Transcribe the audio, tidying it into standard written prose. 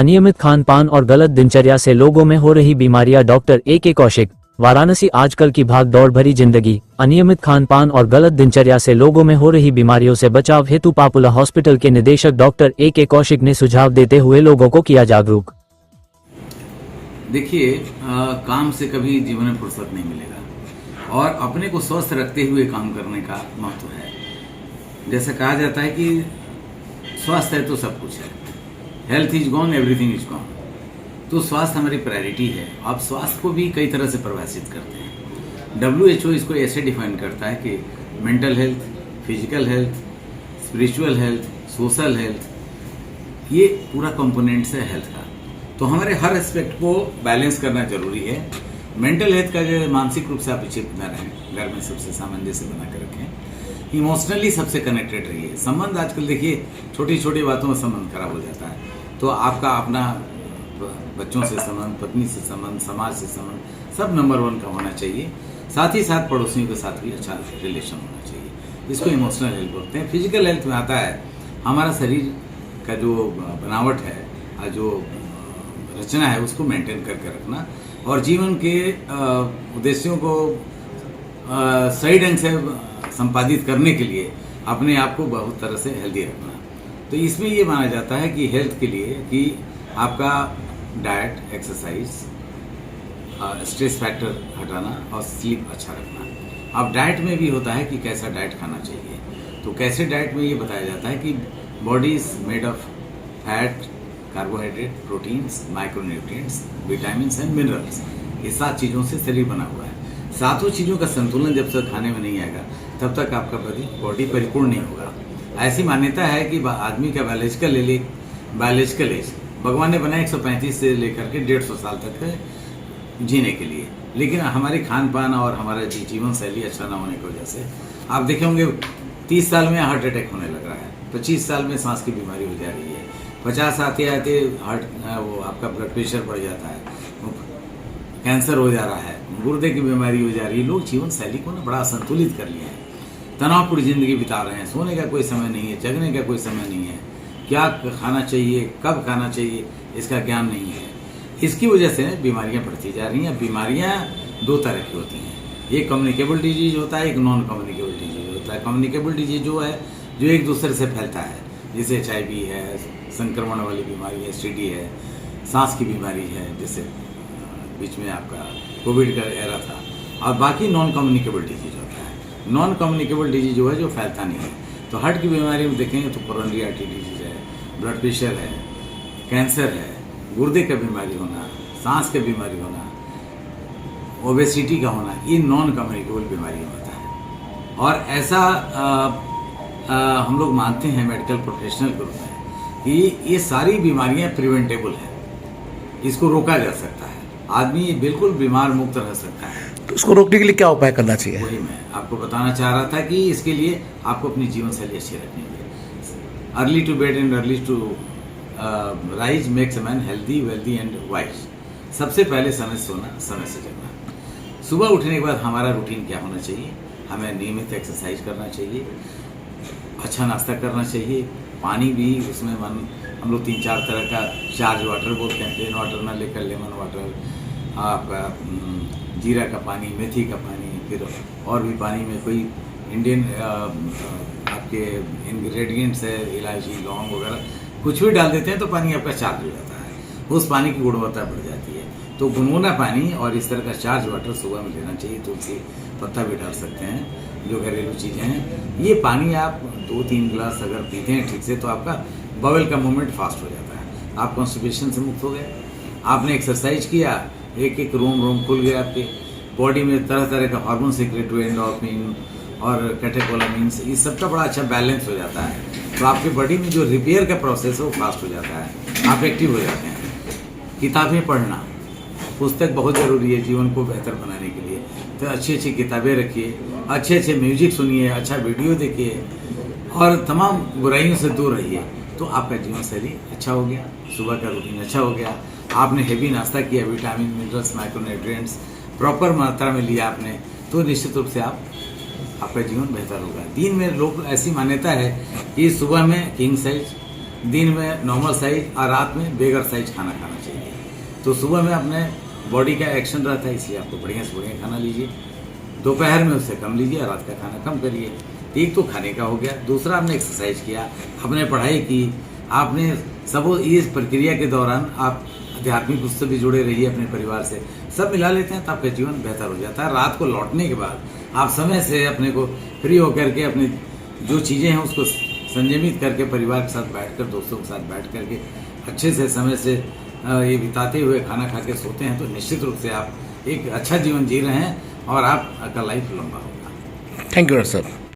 अनियमित खान पान और गलत दिनचर्या से लोगों में हो रही बीमारियां। Doctor A K. कौशिक, वाराणसी। आजकल की भाग दौड़ भरी जिंदगी, अनियमित खान पान और गलत दिनचर्या से लोगों में हो रही बीमारियों से बचाव हेतु पापुला हॉस्पिटल के निदेशक डॉक्टर ए.के. कौशिक ने सुझाव देते हुए लोगों को किया जागरूक। देखिए, काम से कभी जीवन में फुर्सत नहीं मिलेगा और अपने को स्वस्थ रखते हुए काम करने का महत्व है। जैसा कहा जाता है कि स्वास्थ्य है तो सब कुछ है। Health is gone, everything is gone. तो स्वास्थ्य हमारी प्रायोरिटी है। आप स्वास्थ्य को भी कई तरह से परिभाषित करते हैं। WHO इसको ऐसे डिफाइन करता है कि mental health, physical health, spiritual health, social health, ये पूरा कंपोनेंट्स है हेल्थ का। तो हमारे हर एस्पेक्ट को बैलेंस करना जरूरी है। मेंटल हेल्थ का जो मानसिक रूप से आप चिप न रहें, घर में सबसे सामंजस्य बना कर रखें, इमोशनली सबसे कनेक्टेड रहिए। संबंध आजकल देखिए छोटी छोटी बातों में संबंध खराब हो जाता है। तो आपका अपना बच्चों से संबंध, पत्नी से संबंध, समाज से संबंध सब नंबर 1 का होना चाहिए। साथ ही साथ पड़ोसियों के साथ भी अच्छा रिलेशन होना चाहिए। इसको इमोशनल हेल्थ बोलते हैं। फिजिकल हेल्थ में आता है हमारा शरीर का जो बनावट है, जो रचना है, उसको मेंटेन करके रखना और जीवन के उद्देश्यों को सही ढंग से संपादित करने के लिए अपने आप को बहुत तरह से हेल्दी रखना। तो इसमें ये माना जाता है कि हेल्थ के लिए कि आपका डाइट, एक्सरसाइज, स्ट्रेस फैक्टर हटाना और स्लीप अच्छा रखना। अब डाइट में भी होता है कि कैसा डाइट खाना चाहिए। तो कैसे डाइट में ये बताया जाता है कि body is made of fat, carbohydrate, proteins, micronutrients, vitamins and minerals. ये 7 चीज़ों से शरीर बना हुआ है। सातों चीज़ों का संतुलन जब तक खाने में नहीं आएगा तब तक आपका बॉडी परिपूर्ण नहीं होगा। ऐसी मान्यता है कि आदमी का बायोलॉजिकल एज भगवान ने बनाया 135 से लेकर के 150 साल तक जीने के लिए। लेकिन हमारे खान पान और हमारा जीवन शैली अच्छा ना होने की वजह से आप देखे होंगे 30 साल में हार्ट अटैक होने लग रहा है, 25 साल में सांस की बीमारी हो जा रही है, 50 आते आते वो आपका ब्लड प्रेशर बढ़ जाता है, कैंसर हो जा रहा है, गुर्दे की बीमारी हो जा रही है। लोग जीवन शैली को ना बड़ा असंतुलित कर लिया है, तनावपूर्ण जिंदगी बिता रहे हैं। सोने का कोई समय नहीं है, जगने का कोई समय नहीं है, क्या खाना चाहिए, कब खाना चाहिए, इसका ज्ञान नहीं है। इसकी वजह से बीमारियां बढ़ती जा रही हैं। बीमारियां 2 तरह की होती हैं, एक कम्युनिकेबल डिजीज होता है, एक नॉन कम्युनिकेबल डिजीज होता है। कम्युनिकेबल डिजीज जो है जो एक दूसरे से फैलता है, जैसे HIV है, संक्रमण वाली बीमारी है, STD है, सांस की बीमारी है, जैसे बीच में आपका कोविड का एरा था। और बाकी नॉन कम्युनिकेबल डिजीज होता है। नॉन कम्युनिकेबल डिजीज जो है जो फैलता नहीं है। तो हार्ट की बीमारी में देखेंगे तो कोरोनरी आर्टरी डिजीज है, ब्लड प्रेशर है, कैंसर है, गुर्दे का बीमारी होना, सांस का बीमारी होना, ओबेसिटी का होना, ये नॉन कम्युनिकेबल बीमारी होता है। और ऐसा हम लोग मानते हैं मेडिकल प्रोफेशनल ग्रुप में कि ये सारी बीमारियां प्रिवेंटेबल हैं, इसको रोका जा सकता है। आदमी बिल्कुल बीमार मुक्त रह सकता है। तो इसको रोकने के लिए क्या उपाय करना चाहिए? वही मैं आपको बताना चाह रहा था कि इसके लिए आपको अपनी जीवन शैली अच्छी रखनी है। Early to bed and early to rise makes a man healthy, wealthy and wise. सबसे पहले समय से सोना, समय से जगना। सुबह उठने के बाद हमारा रूटीन क्या होना चाहिए? हमें नियमित एक्सरसाइज करना चाहिए, अच्छा नाश्ता करना चाहिए, पानी भी उसमें हम लोग 3-4 तरह का चार्ज वाटर बोलते हैं, प्लेन वाटर ना लेकर लेमन वाटर, आपका जीरा का पानी, मेथी का पानी, फिर और भी पानी में कोई इंडियन आपके इंग्रेडिएंट्स है, इलायची, लौंग वगैरह कुछ भी डाल देते हैं तो पानी आपका चार्ज हो जाता है, उस पानी की गुणवत्ता बढ़ जाती है। तो गुनगुना पानी और इस तरह का चार्ज वाटर सुबह में लेना चाहिए। तुलसी पत्ता भी डाल सकते हैं, जो घरेलू चीज़ें हैं। ये पानी आप 2-3 गिलास अगर पीते हैं ठीक से तो आपका बबल का मूवमेंट फास्ट हो जाता है, आप कॉन्स्टिपेशन से मुक्त हो गए। आपने एक्सरसाइज किया, एक रोम खुल गया, आपके बॉडी में तरह तरह का हार्मोन सीक्रेट हुए, एंडोर्फिन और कैटेकोलामिन्स, इस सबका बड़ा अच्छा बैलेंस हो जाता है। तो आपकी बॉडी में जो रिपेयर का प्रोसेस है वो फास्ट हो जाता है, आप एक्टिव हो जाते हैं। किताबें पढ़ना, पुस्तक बहुत ज़रूरी है जीवन को बेहतर बनाने के लिए। तो अच्छी अच्छी किताबें रखिए, अच्छे अच्छे म्यूजिक सुनिए, अच्छा वीडियो देखिए और तमाम बुराइयों से दूर रहिए। तो आपका जीवन शैली अच्छा हो गया, सुबह का रूटीन अच्छा हो गया, आपने हेवी नाश्ता किया, विटामिन, मिनरल्स, माइक्रोन्यूट्रिएंट्स प्रॉपर मात्रा में लिया आपने, तो निश्चित रूप से आपका जीवन बेहतर होगा। दिन में लोग ऐसी मान्यता है कि सुबह में किंग साइज दिन में नॉर्मल साइज और रात में बेगर साइज खाना खाना चाहिए। तो सुबह में अपने बॉडी का एक्शन रहता है, इसलिए आपको बढ़िया से बढ़िया खाना लीजिए। दोपहर में उससे कम लीजिए, रात का खाना कम करिए। एक तो खाने का हो गया, दूसरा आपने एक्सरसाइज किया, आपने पढ़ाई की, आपने सब इस प्रक्रिया के दौरान आप आध्यात्मिक उससे भी जुड़े रहिए अपने परिवार से, सब मिला लेते हैं तो आपका जीवन बेहतर हो जाता है। रात को लौटने के बाद आप समय से अपने को फ्री होकर के अपनी जो चीज़ें हैं उसको संयमित करके परिवार के साथ बैठकर, दोस्तों के साथ बैठ करके अच्छे से समय से ये बिताते हुए खाना खा के सोते हैं तो निश्चित रूप से आप एक अच्छा जीवन जी रहे हैं और आपका लाइफ लंबा होगा। Thank you sir.